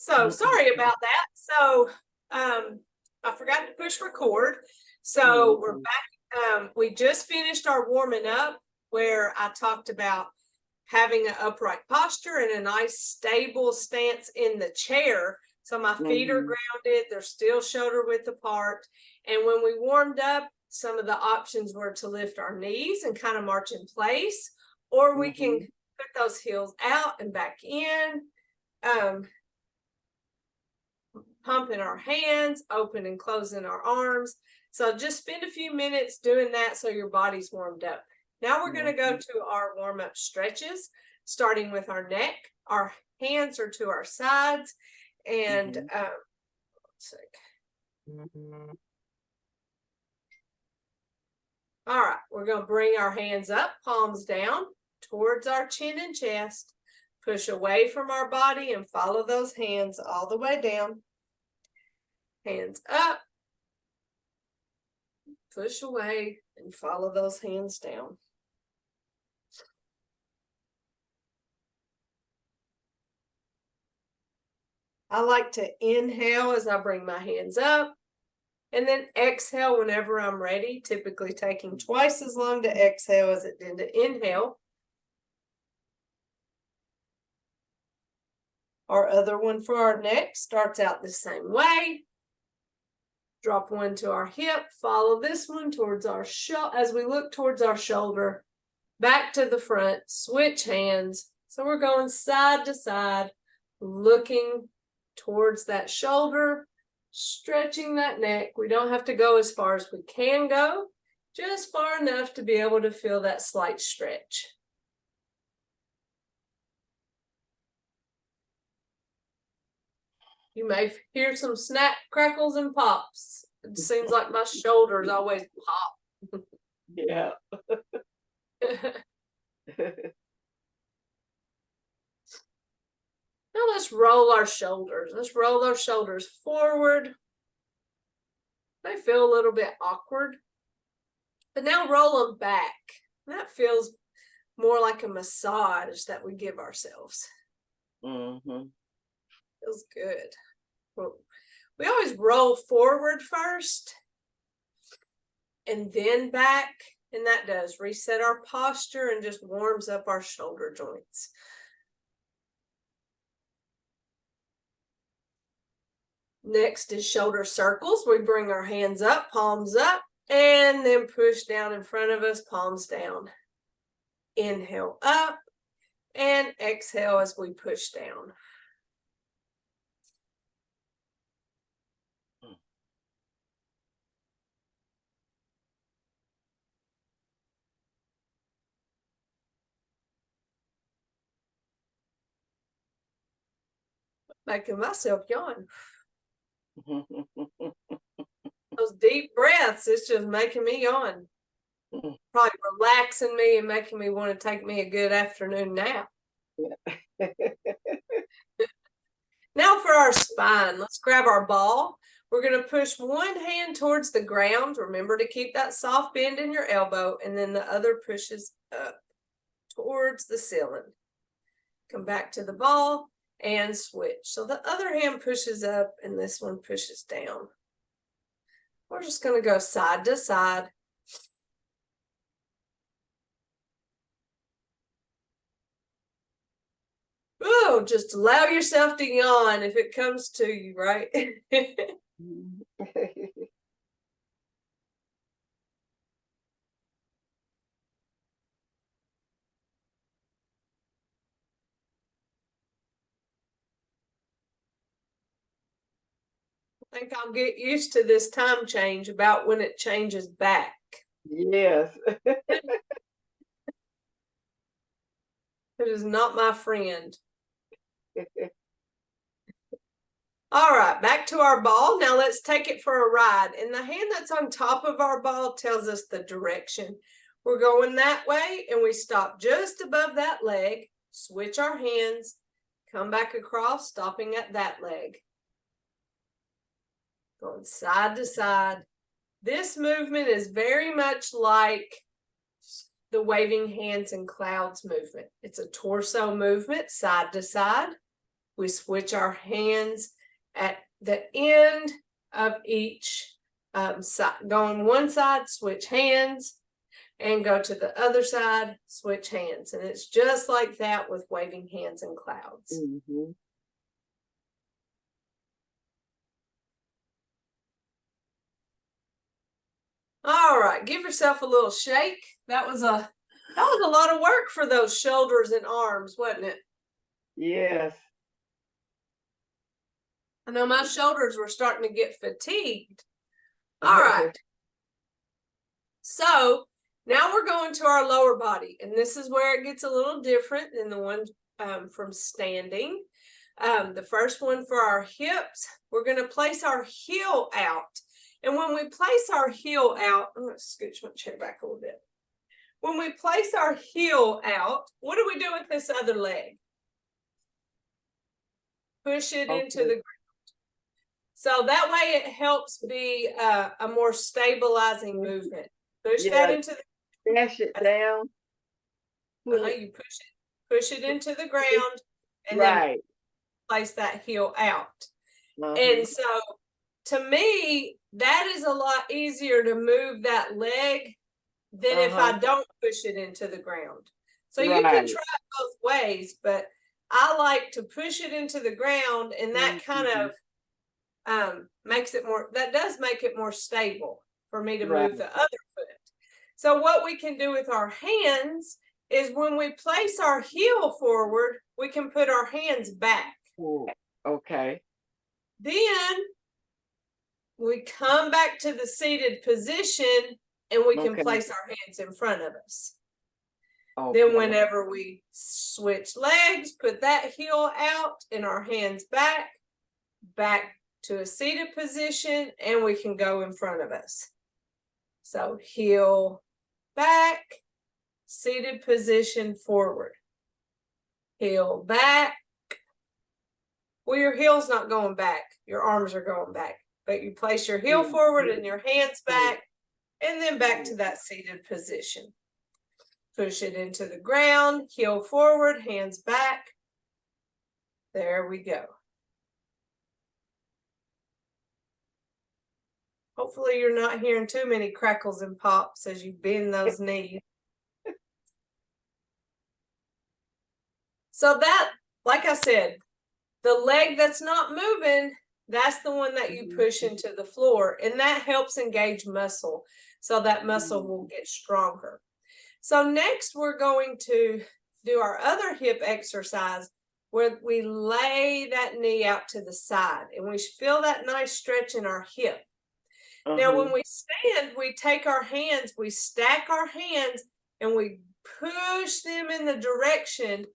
So sorry about that. So I forgot to push record. So we're back. We just finished our warming up where I talked about having an upright posture and a nice stable stance in the chair. So my feet are grounded, they're still shoulder width apart. And when we warmed up, some of the options were to lift our knees and kind of march in place, or we can put those heels out and back in. Pumping our hands, open and closing our arms. So just spend a few minutes doing that so your body's warmed up. Now we're going to go to our warm-up stretches, starting with our neck. Our hands are to our sides. And all right, we're going to bring our hands up, palms down towards our chin and chest. Push away from our body and follow those hands all the way down. Hands up, push away, and follow those hands down. I like to inhale as I bring my hands up, and then exhale whenever I'm ready, typically taking twice as long to exhale as it did to inhale. Our other one for our neck starts out the same way. Drop one to our hip, follow this one towards our shoulder as we look towards our shoulder, back to the front, switch hands. So we're going side to side, looking towards that shoulder, stretching that neck. We don't have to go as far as we can go, just far enough to be able to feel that slight stretch. You may hear some snap, crackles, and pops. It seems like my shoulders always pop. Yeah. Now let's roll our shoulders. Let's roll our shoulders forward. They feel a little bit awkward. But now roll them back. That feels more like a massage that we give ourselves. Feels good. We always roll forward first and then back, and that does reset our posture and just warms up our shoulder joints. Next is shoulder circles. We bring our hands up, palms up, and then push down in front of us, palms down. Inhale up and exhale as we push down. Making myself yawn. Those deep breaths, it's just making me yawn. Probably relaxing me and making me want to take me a good afternoon nap. Now for our spine, let's grab our ball. We're going to push one hand towards the ground. Remember to keep that soft bend in your elbow, and then the other pushes up towards the ceiling. Come back to the ball and switch. So the other hand pushes up and this one pushes down. We're just going to go side to side. Oh, just allow yourself to yawn if it comes to you, right? I think I'll get used to this time change about when it changes back. Yes. It is not my friend. All right, back to our ball. Now let's take it for a ride. And the hand that's on top of our ball tells us the direction. We're going that way, and we stop just above that leg, switch our hands, come back across, stopping at that leg. Going side to side. This movement is very much like the waving hands and clouds movement. It's a torso movement, side to side. we switch our hands at the end of each side. Go on one side, switch hands, and go to the other side, switch hands. And it's just like that with waving hands and clouds. Mm-hmm. All right, give yourself a little shake. That was a lot of work for those shoulders and arms, wasn't it? Yes. I know my shoulders were starting to get fatigued. All right. So now we're going to our lower body, and this is where it gets a little different than the one from standing. The first one for our hips, we're going to place our heel out. And when we place our heel out, I'm going to scooch my chair back a little bit. When we place our heel out, what do we do with this other leg? Push it into the ground. So that way it helps be a more stabilizing movement. Push that into the dash it down. You push it into the ground, and then place that heel out. And so to me, that is a lot easier to move that leg than if I don't push it into the ground. So you can try it both ways, but I like to push it into the ground, and that kind of makes it more, that does make it more stable for me to move the other foot. So what we can do with our hands is when we place our heel forward, we can put our hands back. Okay. Then we come back to the seated position, and we can place our hands in front of us. Then whenever we switch legs, put that heel out and our hands back to a seated position, and we can go in front of us. So heel back, seated position forward. Heel back. Well, your heel's not going back. Your arms are going back. But you place your heel forward and your hands back, and then back to that seated position. Push it into the ground, heel forward, hands back. There we go. Hopefully you're not hearing too many crackles and pops as you bend those knees. So that, like I said, the leg that's not moving, that's the one that you push into the floor, and that helps engage muscle, so that muscle will get stronger. So next we're going to do our other hip exercise where we lay that knee out to the side, and we feel that nice stretch in our hip. Now, when we stand, we take our hands, we stack our hands, and we push them in the direction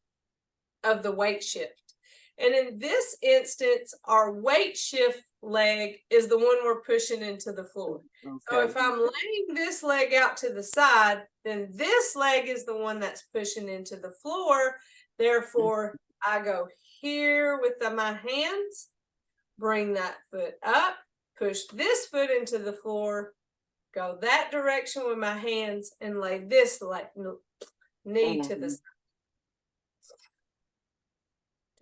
of the weight shift. And in this instance, our weight shift leg is the one we're pushing into the floor. So if I'm laying this leg out to the side, then this leg is the one that's pushing into the floor. Therefore, I go here with my hands, bring that foot up, push this foot into the floor, go that direction with my hands, and lay this knee to the side.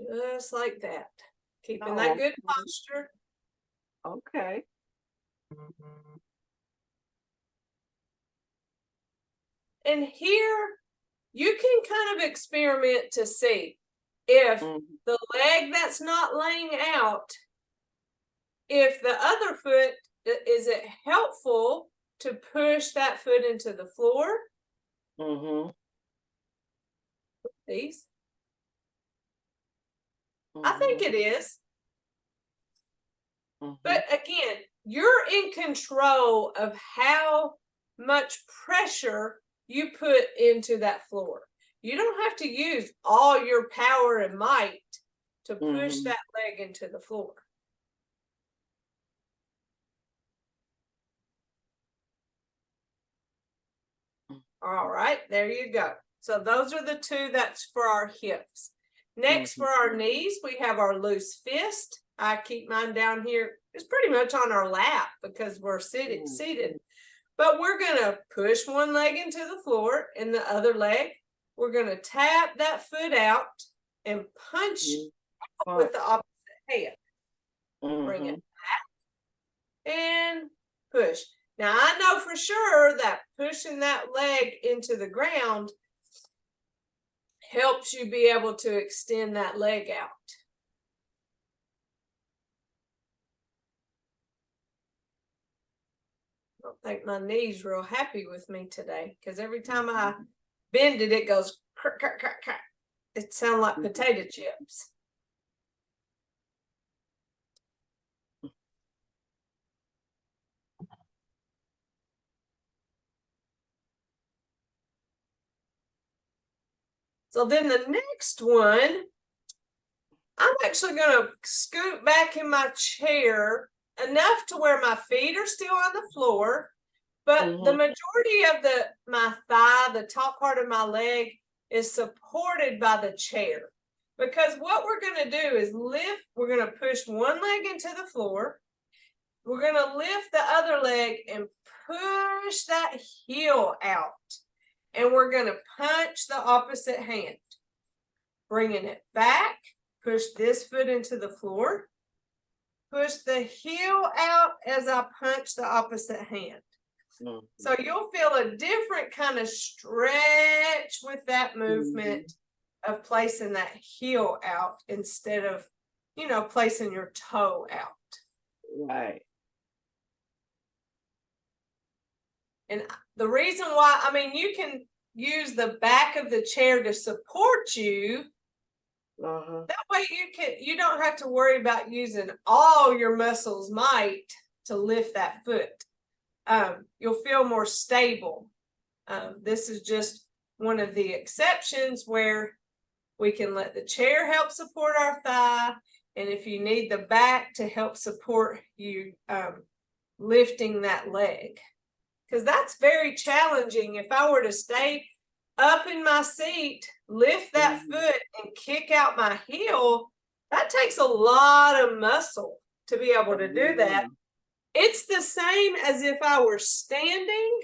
Just like that. Keeping that good posture. Okay. And here, you can kind of experiment to see if the leg that's not laying out, if the other foot, is it helpful to push that foot into the floor? These? I think it is. But again, you're in control of how much pressure you put into that floor. You don't have to use all your power and might to push that leg into the floor. All right, there you go. So those are the two that's for our hips. Next, for our knees, we have our loose fist. I keep mine down here. It's pretty much on our lap because we're seated. But we're going to push one leg into the floor, and the other leg, we're going to tap that foot out and punch with the opposite hand. Bring Mhm. it back and push. Now I know for sure that pushing that leg into the ground helps you be able to extend that leg out. I don't think my knee's real happy with me today because every time I bend it, it goes crack, crack, crack, crack. It sounds like potato chips. So then the next one, I'm actually going to scoot back in my chair enough to where my feet are still on the floor, but the majority of my thigh, the top part of my leg, is supported by the chair. Because what we're going to do is lift, we're going to push one leg into the floor. We're going to lift the other leg and push that heel out. And we're going to punch the opposite hand. Bringing it back, push this foot into the floor. Push the heel out as I punch the opposite hand. So you'll feel a different kind of stretch with that movement of placing that heel out instead of, placing your toe out. Right. And the reason why, you can use the back of the chair to support you. That way you don't have to worry about using all your muscles' might to lift that foot. You'll feel more stable. This is just one of the exceptions where we can let the chair help support our thigh. And if you need the back to help support you lifting that leg. Because that's very challenging. If I were to stay up in my seat, lift that foot and kick out my heel, that takes a lot of muscle to be able to do that. It's the same as if I were standing.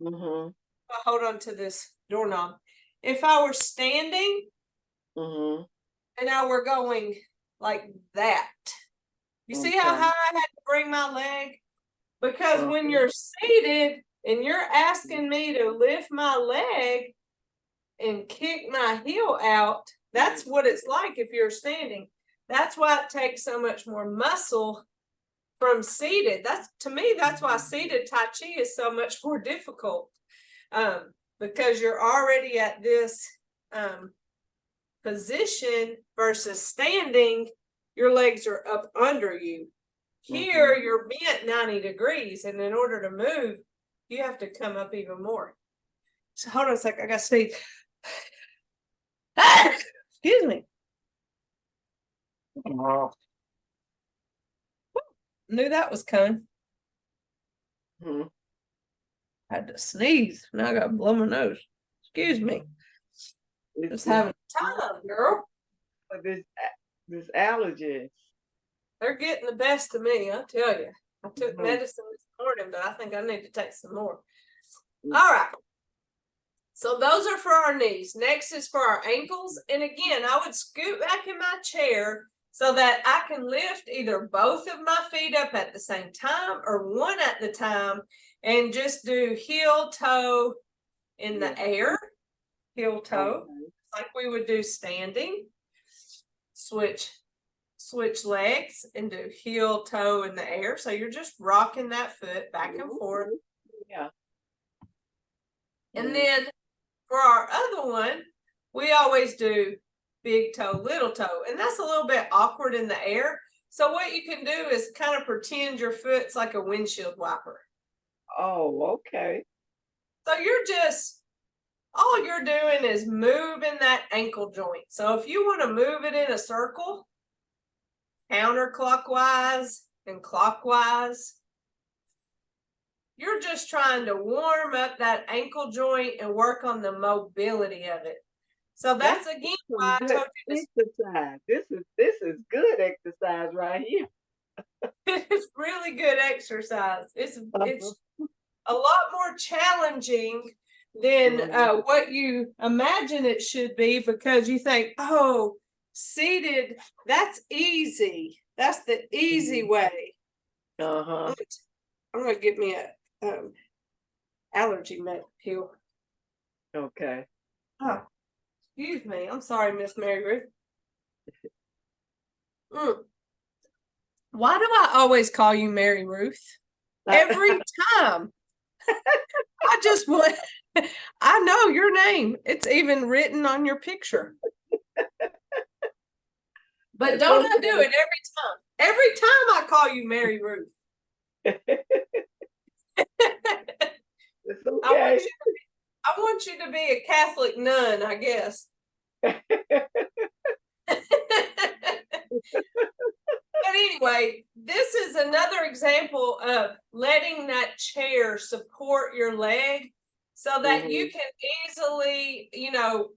I'll hold on to this doorknob. If I were standing and I were going like that, you see how high I had to bring my leg? Because when you're seated and you're asking me to lift my leg and kick my heel out, that's what it's like if you're standing. That's why it takes so much more muscle from seated. To me, that's why seated Tai Chi is so much more difficult. Because you're already at this position versus standing, your legs are up under you. Here, you're bent 90 degrees, and in order to move, you have to come up even more. So hold on a second, I got to sneeze. Excuse me. Knew that was coming. Had to sneeze. Now I got to blow my nose. Excuse me. Just having time, girl. This allergies. They're getting the best of me, I tell you. I took medicine this morning, but I think I need to take some more. All right. So those are for our knees. Next is for our ankles. And again, I would scoot back in my chair so that I can lift either both of my feet up at the same time or one at the time and just do heel toe in the air. Heel toe, like we would do standing. Switch legs and do heel toe in the air. So you're just rocking that foot back and forth. Yeah. And then for our other one, we always do big toe, little toe. And that's a little bit awkward in the air. So what you can do is kind of pretend your foot's like a windshield wiper. Oh, okay. So all you're doing is moving that ankle joint. So if you want to move it in a circle, counterclockwise and clockwise, you're just trying to warm up that ankle joint and work on the mobility of it. So that's again why I told you this exercise. This is good exercise right here. It's really good exercise. It's a lot more challenging than what you imagine it should be, because you think, oh, seated, that's easy. That's the easy way. Uh-huh. I'm gonna get me a allergy pill. Okay. Oh, excuse me. I'm sorry, Miss Mary Ruth. Why do I always call you Mary Ruth? Every time. I just want, I know your name. It's even written on your picture. But don't I do it every time? Every time I call you Mary Ruth. It's okay. I want you to be a Catholic nun, I guess. But anyway, this is another example of letting that chair support your leg so that you can easily,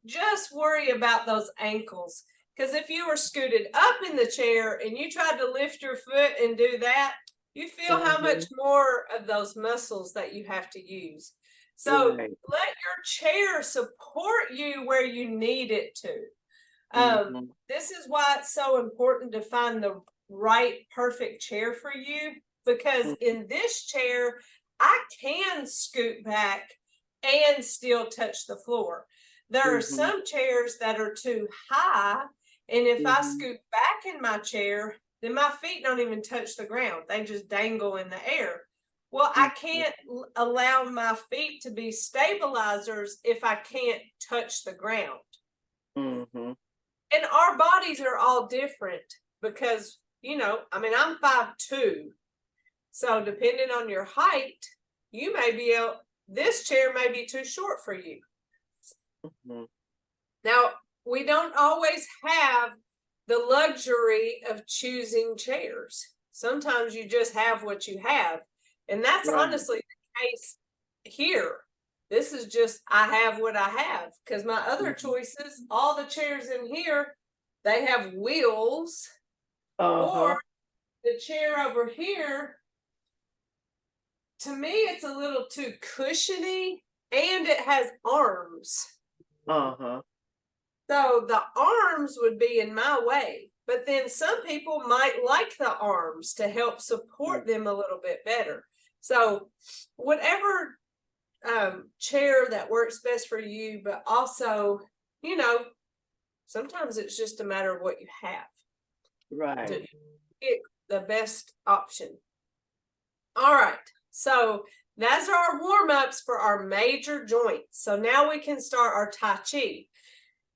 just worry about those ankles. Because if you were scooted up in the chair and you tried to lift your foot and do that, you feel how much more of those muscles that you have to use. So let your chair support you where you need it to. This is why it's so important to find the right perfect chair for you, because in this chair I can scoot back and still touch the floor. There are some chairs that are too high, and if I scoot back in my chair, then my feet don't even touch the ground. They just dangle in the air. Well, I can't allow my feet to be stabilizers if I can't touch the ground. And our bodies are all different because, I'm 5'2". So depending on your height, you may be this chair may be too short for you. Now, we don't always have the luxury of choosing chairs. Sometimes you just have what you have. And that's honestly the case here. This is just, I have what I have, because my other choices, all the chairs in here, they have wheels, or the chair over here, to me, it's a little too cushiony, and it has arms. So the arms would be in my way, but then some people might like the arms to help support them a little bit better. So whatever chair that works best for you, but also, sometimes it's just a matter of what you have. Right. To get the best option. All right. So that's our warm-ups for our major joints. So now we can start our Tai Chi.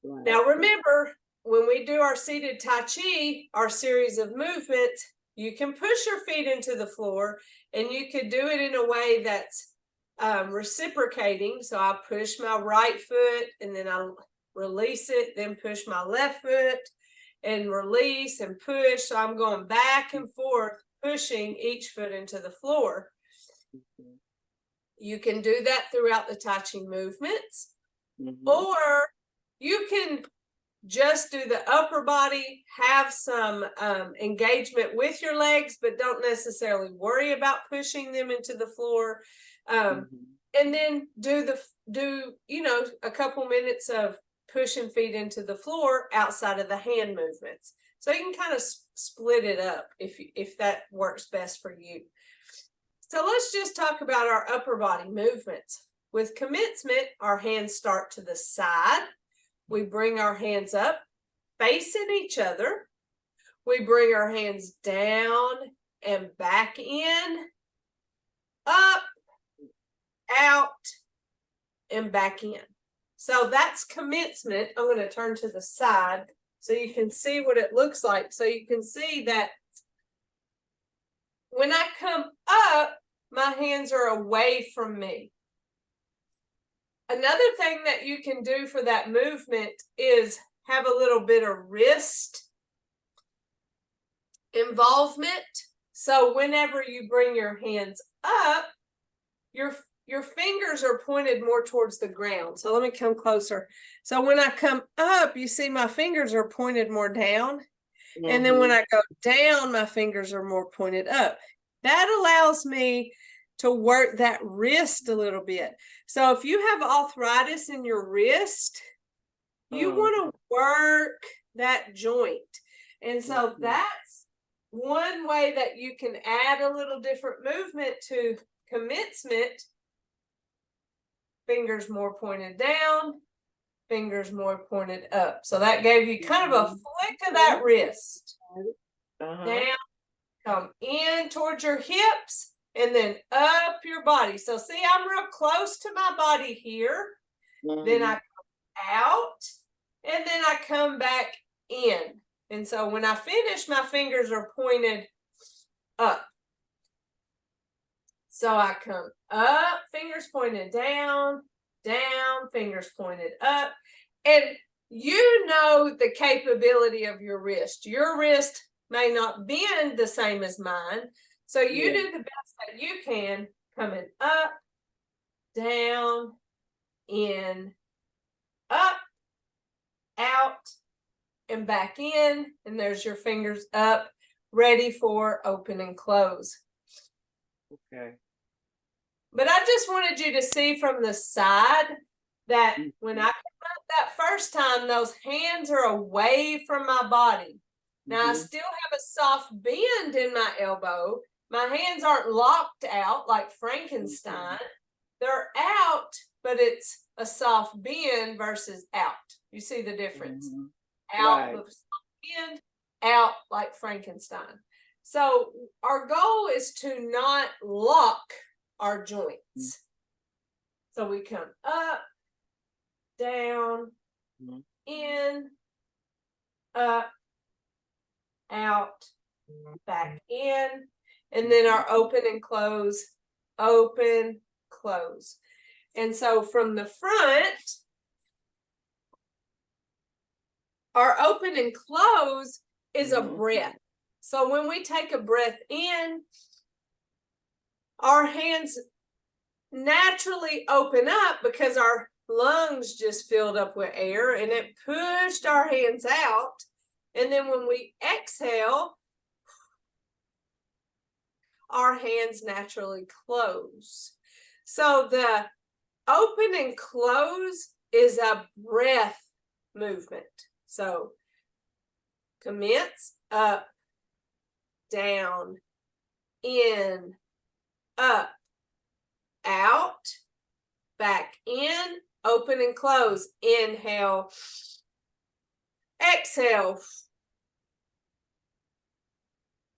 Right. Now remember, when we do our seated Tai Chi, our series of movements, you can push your feet into the floor, and you could do it in a way that's reciprocating. So I push my right foot and then I release it, then push my left foot and release and push. So I'm going back and forth, pushing each foot into the floor. You can do that throughout the Tai Chi movements, or you can just do the upper body, have some engagement with your legs, but don't necessarily worry about pushing them into the floor. And then do a couple minutes of pushing feet into the floor outside of the hand movements. So you can kind of split it up if that works best for you. So let's just talk about our upper body movements. With commencement, our hands start to the side. We bring our hands up, facing each other. We bring our hands down and back in, up, out, and back in. So that's commencement. I'm going to turn to the side so you can see what it looks like. So you can see that when I come up, my hands are away from me. Another thing that you can do for that movement is have a little bit of wrist involvement. So whenever you bring your hands up, your fingers are pointed more towards the ground. So let me come closer. So when I come up, you see my fingers are pointed more down. And then when I go down, my fingers are more pointed up. That allows me to work that wrist a little bit. So if you have arthritis in your wrist, you want to work that joint. And so that's one way that you can add a little different movement to commencement. Fingers more pointed down, fingers more pointed up. So that gave you kind of a flick of that wrist. Down, come in towards your hips, and then up your body. So see, I'm real close to my body here. Then I come out, and then I come back in. And so when I finish, my fingers are pointed up. So I come up, fingers pointed down, down, fingers pointed up. And you know the capability of your wrist. Your wrist may not bend the same as mine. So you do the best that you can, coming up, down, in, up, out, and back in. And there's your fingers up, ready for open and close. Okay. But I just wanted you to see from the side that when I come up that first time, those hands are away from my body. Now I still have a soft bend in my elbow. My hands aren't locked out like Frankenstein. They're out, but it's a soft bend versus out. You see the difference? Out with a soft bend, out like Frankenstein. So our goal is to not lock our joints. So we come up, down, in, up, out, back in, and then our open and close, open, close. And so from the front, our open and close is a breath. So when we take a breath in, our hands naturally open up because our lungs just filled up with air and it pushed our hands out. And then when we exhale, our hands naturally close. So the open and close is a breath movement. So commence, up, down, in, up, out, back in, open and close. Inhale, exhale.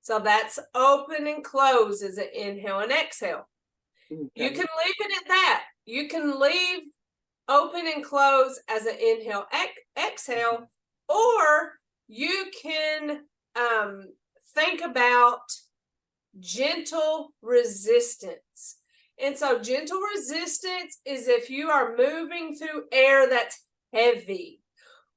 So that's open and close is an inhale and exhale. You can leave it at that. You can leave open and close as an inhale, exhale, or you can think about gentle resistance. And so gentle resistance is if you are moving through air that's heavy,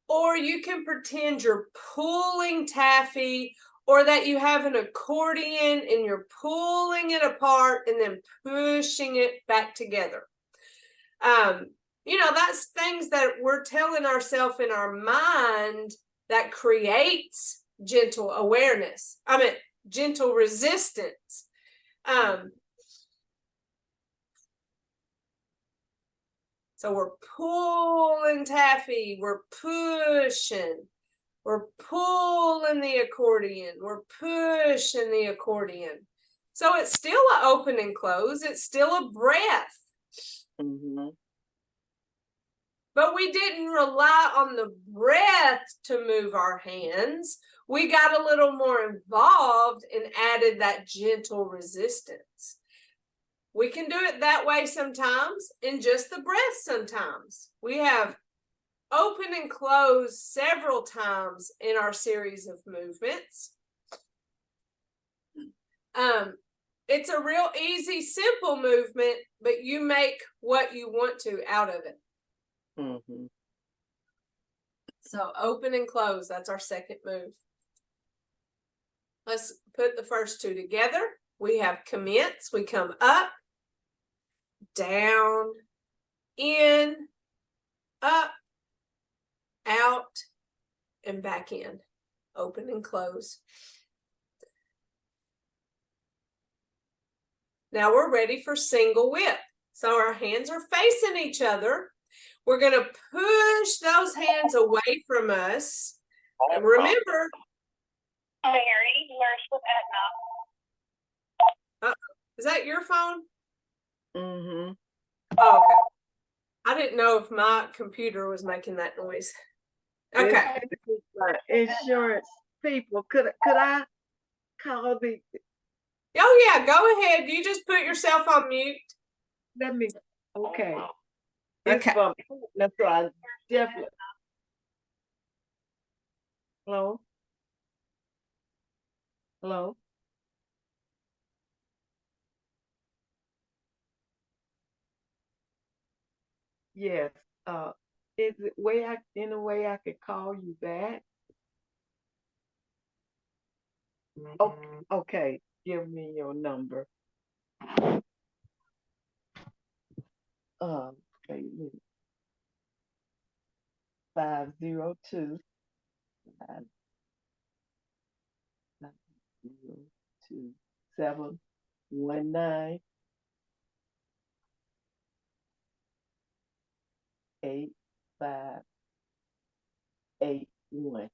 or you can pretend you're pulling taffy, or that you have an accordion and you're pulling it apart and then pushing it back together. You know, that's things that we're telling ourselves in our mind that creates gentle awareness. Gentle resistance. So we're pulling taffy, we're pushing, we're pulling the accordion, we're pushing the accordion. So it's still an open and close, it's still a breath. But we didn't rely on the breath to move our hands. We got a little more involved and added that gentle resistance. We can do it that way sometimes, in just the breath sometimes. We have open and close several times in our series of movements. It's a real easy, simple movement, but you make what you want to out of it. So open and close, that's our second move. Let's put the first two together. We have commence, we come up, down, in, up, out, and back in. Open and close. Now we're ready for single whip. So our hands are facing each other. We're going to push those hands away from us And remember, Mary, nurse with Aetna. is that your phone? Mm-hmm. Oh, okay. I didn't know if my computer was making that noise. Okay. Insurance people. Could I call the? Oh yeah, go ahead. You just put yourself on mute. Let me. Okay. It's Okay. from. That's why I definitely. Hello. Hello. Yes. Is it way I in a way I could call you back? Okay. Okay. Give me your number. Wait a minute. 502 719 8581.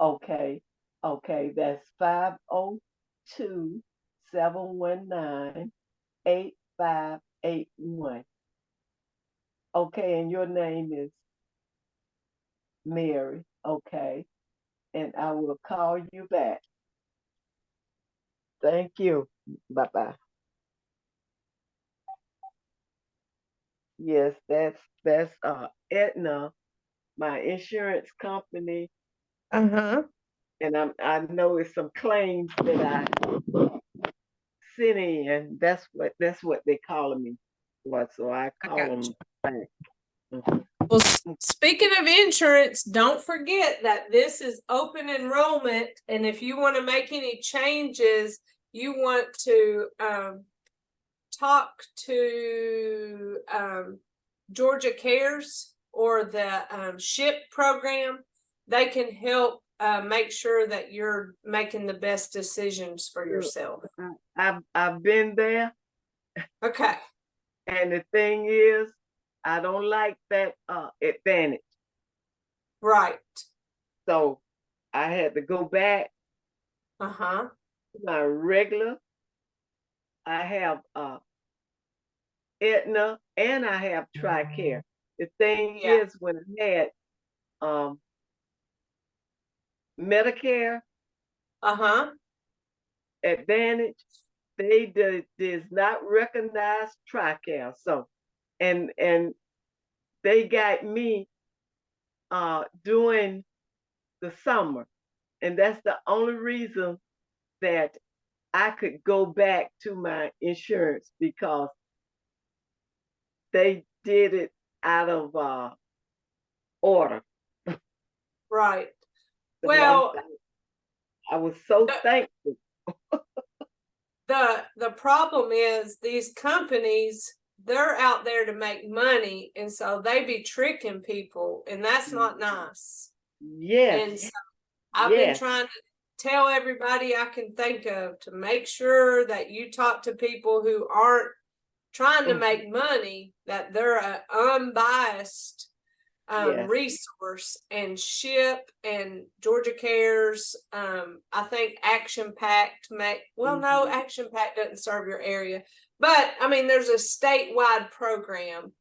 Okay. Okay. That's 502 719 8581. Okay. And your name is Mary. Okay. And I will call you back. Thank you. Bye bye. Yes, that's Aetna, my insurance company, Uh-huh. and I know it's some claims that I sent in. That's what they calling me for. So I I call got them you. back. Mhm. Well, speaking of insurance, don't forget that this is open enrollment, and if you want to make any changes, you want to talk to Georgia Cares or the SHIP program. They can help make sure that you're making the best decisions for yourself. I've been there, Okay. and the thing is, I don't like that advantage. Right. So I had to go back Uh-huh. to my regular. I have Aetna, and I have TRICARE. The thing Yeah. is, when I had Medicare Uh-huh. Advantage, they does not recognize TRICARE. So, and they got me during the summer, and that's the only reason that I could go back to my insurance because they did it out of order. Right. So Well, I was so the, thankful. the problem is these companies, they're out there to make money, and so they be tricking people, and that's not nice. Yes, And so I've been yes, trying to tell everybody I can think of to make sure that you talk to people who aren't trying to make money, that they're an unbiased yes. resource. And SHIP and Georgia Cares, I think Action Pact no, Action Pact doesn't serve your area, but I mean there's a statewide program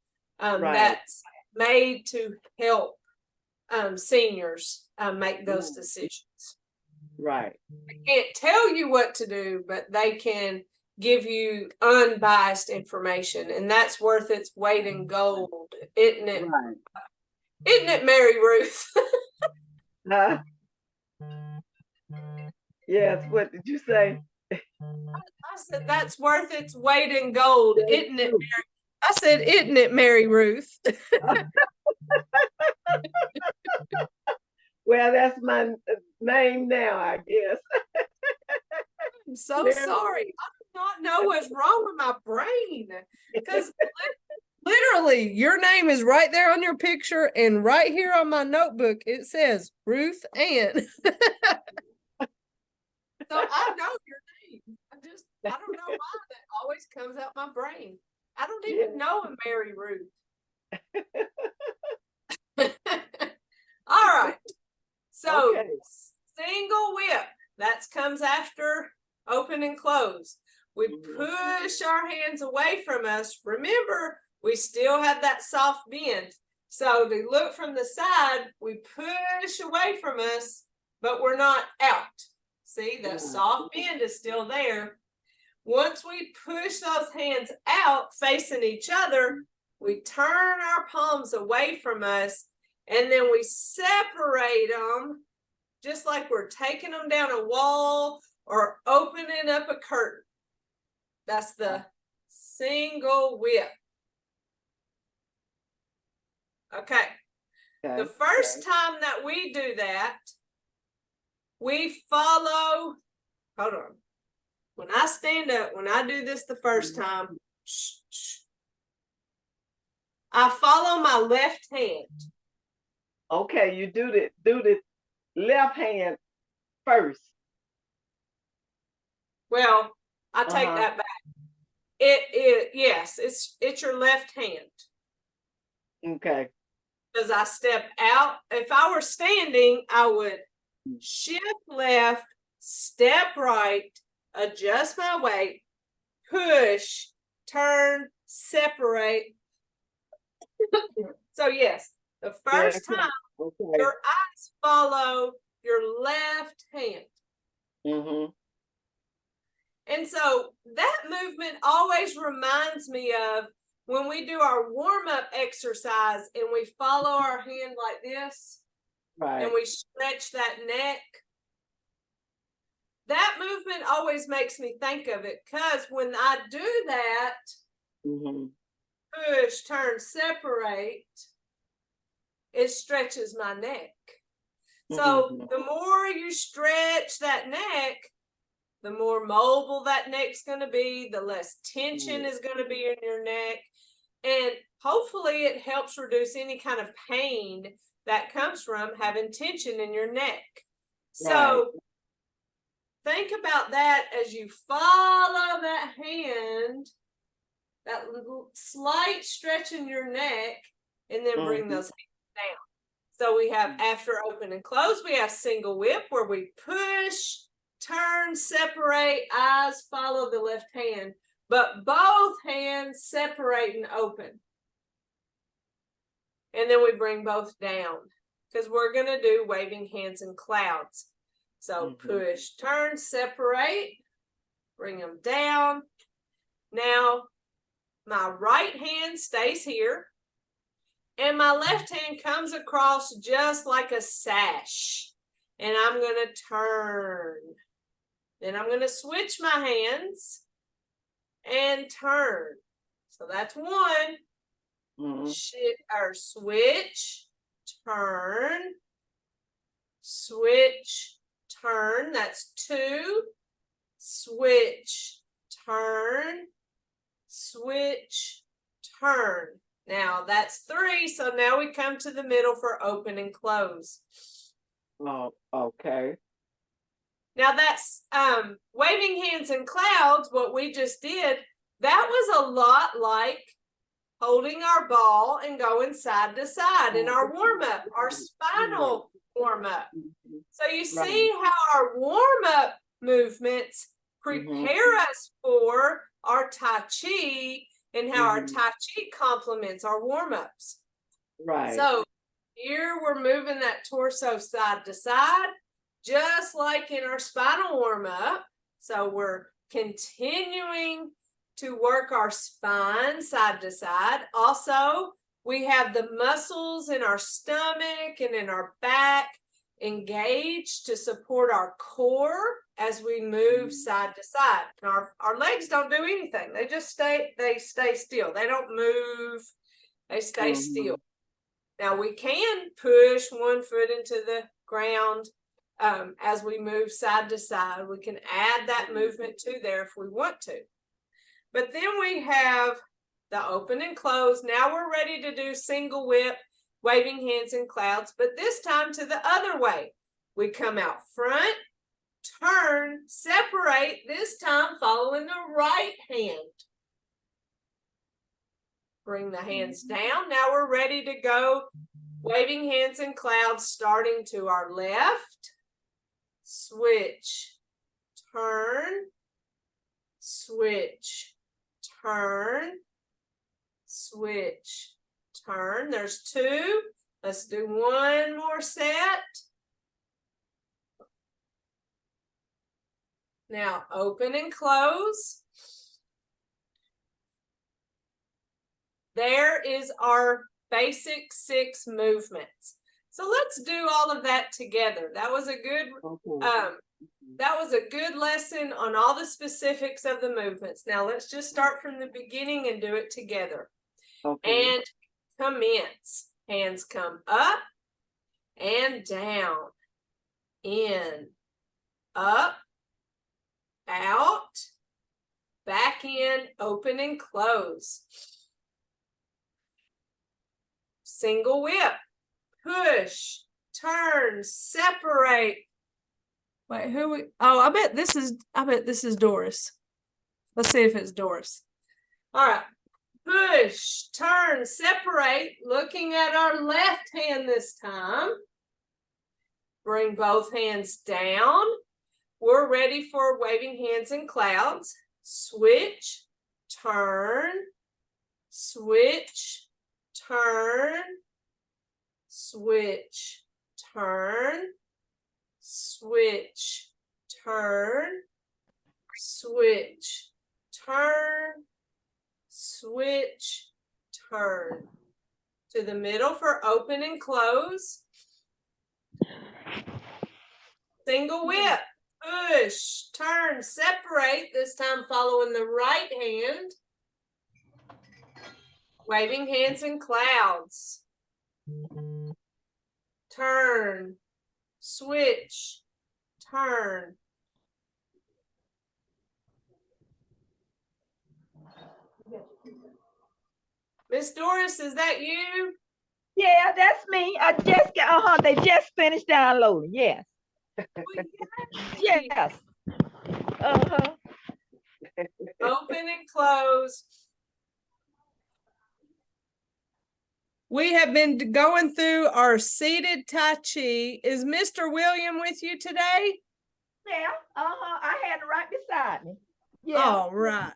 Right. that's made to help seniors make those decisions. Right. I can't tell you what to do, but they can give you unbiased information, and that's worth its weight in gold, isn't it? Right. Isn't it, Mary Ruth? Huh? Yes. What did you say? I said that's worth its weight in gold, isn't it, Mary? I said, isn't it, Mary Ruth? Well, that's my name now, I guess. I'm so Mary. sorry. I do not know what's wrong with my brain, because literally your name is right there on your picture, and right here on my notebook it says Ruth Ann. So I know your name. I just I don't know why that always comes out my brain. I don't even know a Mary Ruth. All right. So Okay. single whip, that comes after open and close. We push our hands away from us. Remember, we still have that soft bend. So to look from the side, we push away from us, but we're not out. See, that soft bend is still there. Once we push those hands out facing each other, we turn our palms away from us, and then we separate them just like we're taking them down a wall or opening up a curtain. That's the single whip. Okay. The first time that we do that, we follow, hold on. When I stand up, when I do this the first time, I follow my left hand. Okay, you do the left hand first. Well, I take that back. Yes, it's your left hand. Okay. Because I step out. If I were standing, I would shift left, step right, adjust my weight, push, turn, separate. So yes, the first time your eyes follow your left hand. And so that movement always reminds me of when we do our warm-up exercise and we follow our hand like this, and we stretch that neck. That movement always makes me think of it, because when I do that, push, turn, separate, it stretches my neck. So the more you stretch that neck, the more mobile that neck's going to be, the less tension is going to be in your neck. And hopefully it helps reduce any kind of pain that comes from having tension in your neck. So think about that as you follow that hand, that slight stretch in your neck, and then bring those hands down. So we have after open and close, we have single whip where we push, turn, separate, eyes follow the left hand, but both hands separate and open. And then we bring both down, because we're going to do waving hands and clouds. So push, turn, separate, bring them down. Now, my right hand stays here, and my left hand comes across just like a sash. And I'm going to turn. Then I'm going to switch my hands and turn. So that's one. Switch, turn, switch, turn. That's two. Switch, turn, switch, turn. Now that's three. So now we come to the middle for open and close. Oh, okay. Now that's waving hands and clouds, what we just did. That was a lot like holding our ball and going side to side in our warm-up, our spinal warm-up. So you see how our warm-up movements prepare us for our Tai Chi, and how our Tai Chi complements our warm-ups. So here we're moving that torso side to side, just like in our spinal warm-up. So we're continuing to work our spine side to side. Also, we have the muscles in our stomach and in our back engaged to support our core as we move side to side. And our legs don't do anything. They just stay still. They don't move. They stay still. Now we can push one foot into the ground as we move side to side. We can add that movement to there if we want to. But then we have the open and close. Now we're ready to do single whip, waving hands and clouds, but this time to the other way. We come out front, turn, separate, this time following the right hand. Bring the hands down. Now we're ready to go. Waving hands in clouds, starting to our left. Switch, turn, switch, turn, switch, turn. There's two. Let's do one more set. Now open and close. There is our basic 6 movements. So let's do all of that together. That was a good lesson on all the specifics of the movements. Now let's just start from the beginning and do it together. Okay. And commence. Hands come up and down, in, up, out, back in, open and close. Single whip, push, turn, separate. Wait, I bet this is Doris. Let's see if it's Doris. All right. Push, turn, separate, looking at our left hand this time. Bring both hands down. We're ready for waving hands in clouds. Switch, turn, switch, turn, switch, turn, switch, turn, switch, turn, switch, turn. To the middle for open and close. Single whip, push, turn, separate, this time following the right hand. Waving hands in clouds. Turn, switch, turn. Miss Doris, is that you? Yeah, that's me. I just got, they just finished downloading. Yes. Yes. Open and close. We have been going through our seated Tai Chi. Is Mr. William with you today? Yeah. I had it right beside me. Yeah. All right.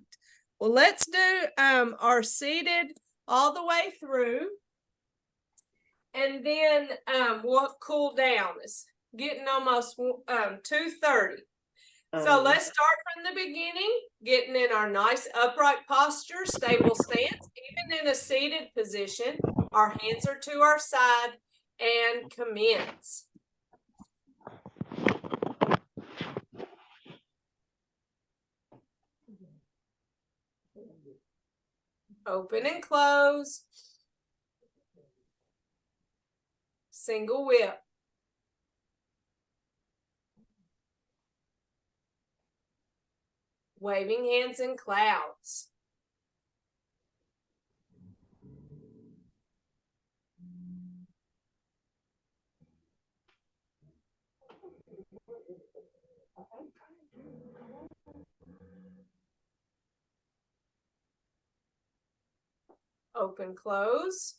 Well, let's do our seated all the way through. And then we'll cool down. It's getting almost 2:30. So let's start from the beginning, getting in our nice upright posture, stable stance, even in a seated position. Our hands are to our side and commence. Open and close. Single whip. Waving hands in clouds. Open, close.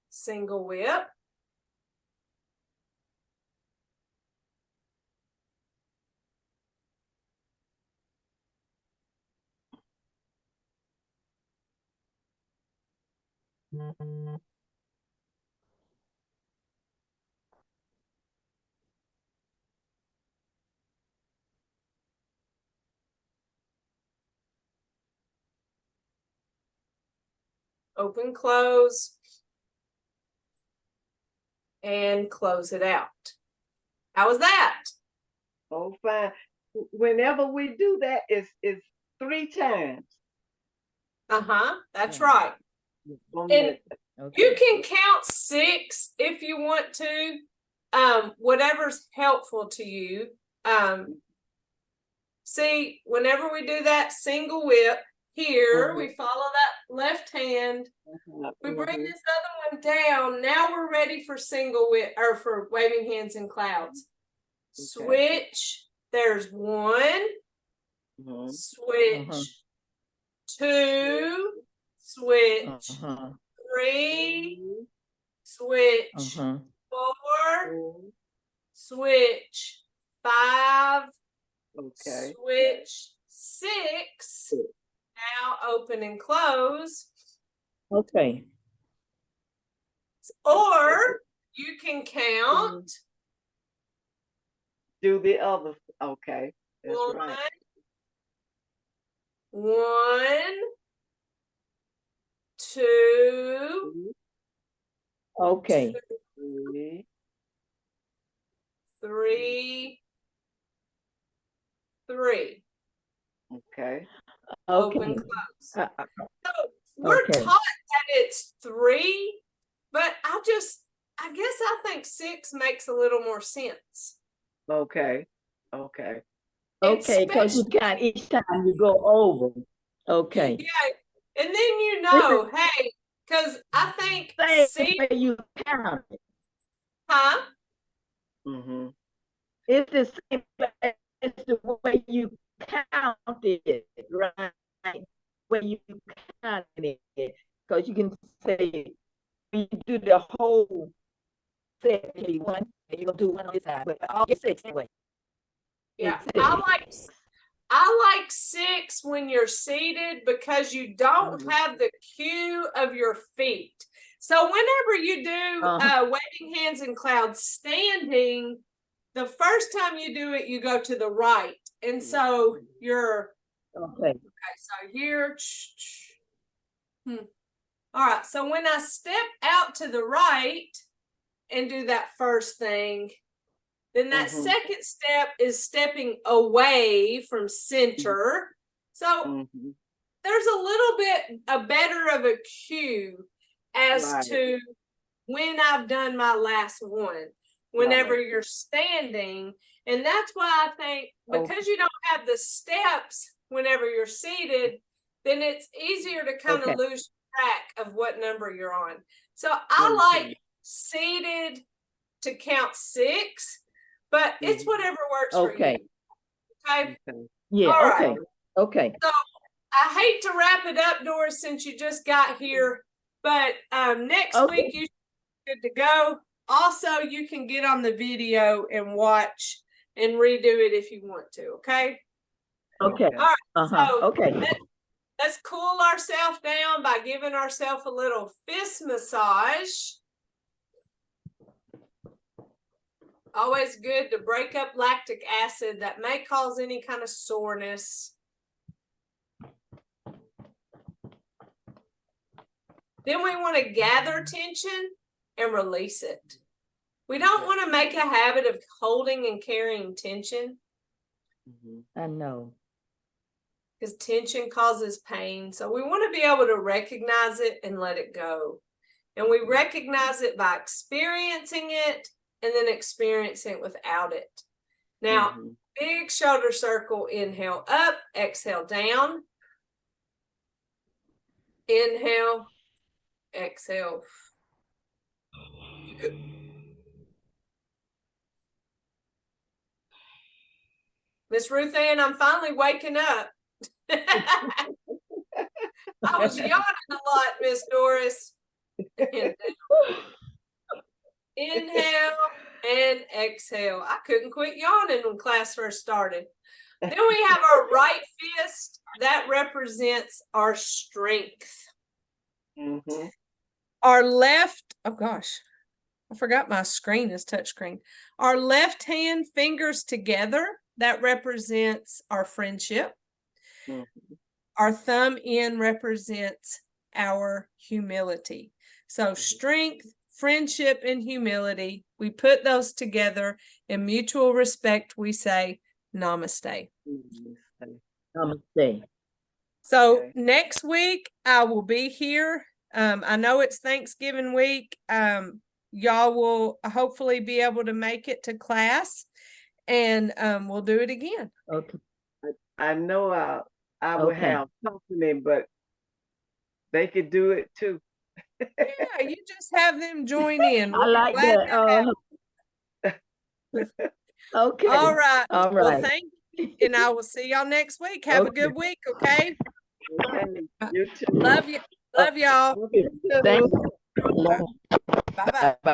Single whip. Open, close, and close it out. How was that? Oh, fine. Whenever we do that, it's 3 times. That's right. And you can count 6 if you want to, whatever's helpful to you. See, whenever we do that single whip here, we follow that left hand. We bring this other one down. Now we're ready for single whip or for waving hands in clouds. switch. There's 1, Mhm. switch, 2, switch, Uh-huh. 3, switch, Uh-huh. 4, switch, 5, Okay. switch, 6. Now open and close. Okay. Or you can count Do the other. Okay. That's 1, right. 1, 2, Okay. 3, 3, 3. okay. Open, Okay. close. Uh, So we're Okay. taught that it's 3, but I guess I think 6 makes a little more sense. Okay. Okay. Okay, because you Especially, count each time you go over. Okay. yeah, and then you This know, hey, because I think is the C, same way you count it. huh? Mhm. It's the same as the way you count it, right? When you count it. Because you can say, you do the whole set, okay, 1, and you're going to do 1 on this side, but all get 6 anyway. Yeah, It's I like 6 when you're seated because you don't have the cue of your feet. So whenever you do waving hands and clouds standing, the first time you do it, you go to the right. And so you're okay. so here. All right. So when I step out to the right and do that first thing, then that second step is stepping away from center. So there's a little bit better of a cue as to when I've done my last one, whenever you're standing. And that's why I think because you don't have the steps whenever you're seated, then it's easier to kind of lose track of what number you're on. So I like seated to count 6. But it's whatever works for you. Okay. Yeah. All okay. right. Okay. So I hate to wrap it up, Doris, since you just got here. But next week you should be good to go. Also, you can get on the video and watch and redo it if you want to. Okay. Okay. All right. So okay. let's cool ourselves down by giving ourselves a little fist massage. Always good to break up lactic acid that may cause any kind of soreness. Then we want to gather tension and release it. We don't want to make a habit of holding and carrying tension. I know. Because tension causes pain. So we want to be able to recognize it and let it go. And we recognize it by experiencing it and then experience it without it. Now, big shoulder circle, inhale up, exhale down. Inhale, exhale. Miss Ruth Ann, I'm finally waking up. I was yawning a lot, Miss Doris. Inhale and exhale. I couldn't quit yawning when class first started. Then we have our right fist. That represents our strength. Our left, oh gosh, I forgot my screen is touchscreen. Our left hand fingers together, that represents our friendship. Our thumb end represents our humility. So strength, friendship, and humility, we put those together in mutual respect. We say namaste. Namaste. So next week I will be here. I know it's Thanksgiving week. Y'all will hopefully be able to make it to class, and we'll do it again. Okay. I know I will have company, but they could do it too. Yeah, you just have them join in. I like that. Okay. All right. All Well, right. thank you. And I will see y'all next week. Have a Okay. good week, okay? Okay, you too. Love you. Love y'all. Okay. Thank you. Bye-bye. Bye.